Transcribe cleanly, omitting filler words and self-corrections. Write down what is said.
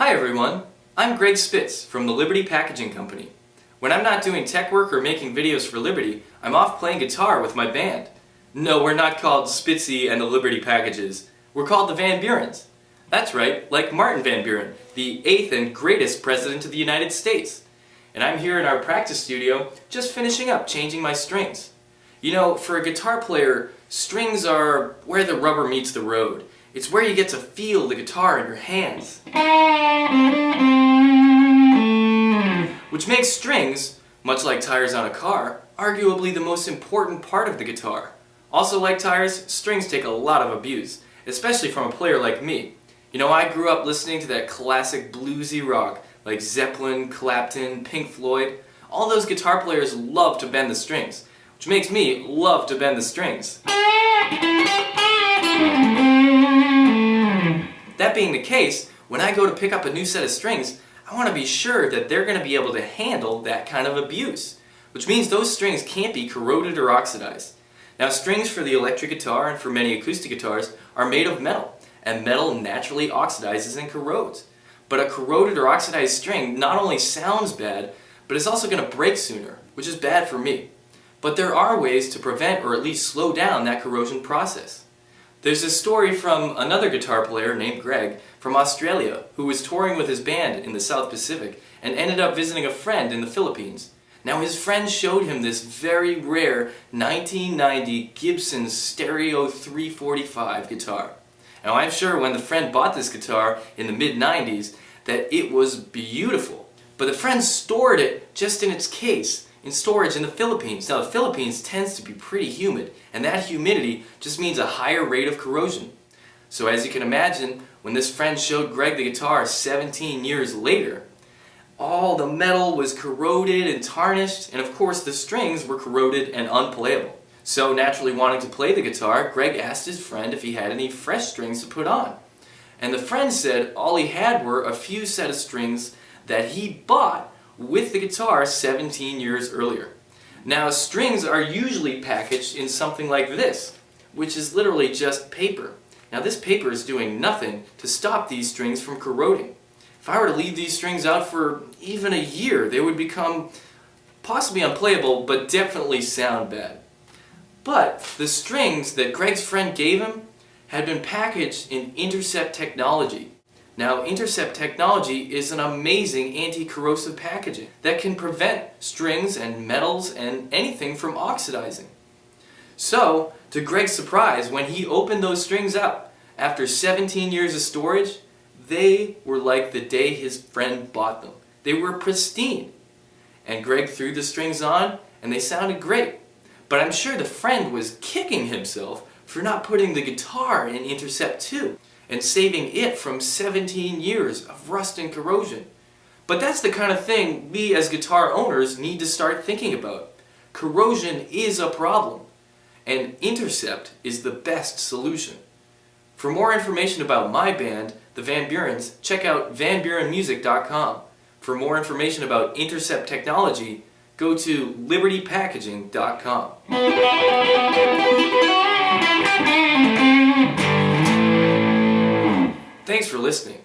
Hi everyone, I'm Greg Spitz from the Liberty Packaging Company. When I'm not doing tech work or making videos for Liberty, I'm off playing guitar with my band. No, we're not called Spitzy and the Liberty Packages. We're called the Van Burens. That's right, like Martin Van Buren, the 8th and greatest President of the United States. And I'm here in our practice studio just finishing up changing my strings. You know, for a guitar player, strings are where the rubber meets the road. It's where you get to feel the guitar in your hands. Which makes strings, much like tires on a car, arguably the most important part of the guitar. Also like tires, strings take a lot of abuse, especially from a player like me. You know, I grew up listening to that classic bluesy rock like Zeppelin, Clapton, Pink Floyd. All those guitar players love to bend the strings, which makes me love to bend the strings. That being the case, when I go to pick up a new set of strings, I want to be sure that they're going to be able to handle that kind of abuse, which means those strings can't be corroded or oxidized. Now, strings for the electric guitar and for many acoustic guitars are made of metal, and metal naturally oxidizes and corrodes. But a corroded or oxidized string not only sounds bad, but it's also going to break sooner, which is bad for me. But there are ways to prevent or at least slow down that corrosion process. There's a story from another guitar player named Greg from Australia who was touring with his band in the South Pacific and ended up visiting a friend in the Philippines. Now his friend showed him this very rare 1990 Gibson Stereo 345 guitar. Now I'm sure when the friend bought this guitar in the mid-90s that it was beautiful. But the friend stored it just in its case in storage in the Philippines. Now the Philippines tends to be pretty humid, and that humidity just means a higher rate of corrosion. So as you can imagine, when this friend showed Greg the guitar 17 years later, all the metal was corroded and tarnished, and of course the strings were corroded and unplayable. So naturally wanting to play the guitar, Greg asked his friend if he had any fresh strings to put on. And the friend said all he had were a few set of strings that he bought with the guitar 17 years earlier. Now strings are usually packaged in something like this, which is literally just paper. Now this paper is doing nothing to stop these strings from corroding. If I were to leave these strings out for even a year, they would become possibly unplayable, but definitely sound bad. But the strings that Greg's friend gave him had been packaged in Intercept technology. Now, Intercept technology is an amazing anti-corrosive packaging that can prevent strings and metals and anything from oxidizing. So, to Greg's surprise, when he opened those strings up, after 17 years of storage, they were like the day his friend bought them. They were pristine. And Greg threw the strings on, and they sounded great. But I'm sure the friend was kicking himself for not putting the guitar in Intercept too, and saving it from 17 years of rust and corrosion. But that's the kind of thing we as guitar owners need to start thinking about. Corrosion is a problem, and Intercept is the best solution. For more information about my band, the Van Burens, check out vanburenmusic.com. For more information about Intercept technology, go to libertypackaging.com. Thanks for listening.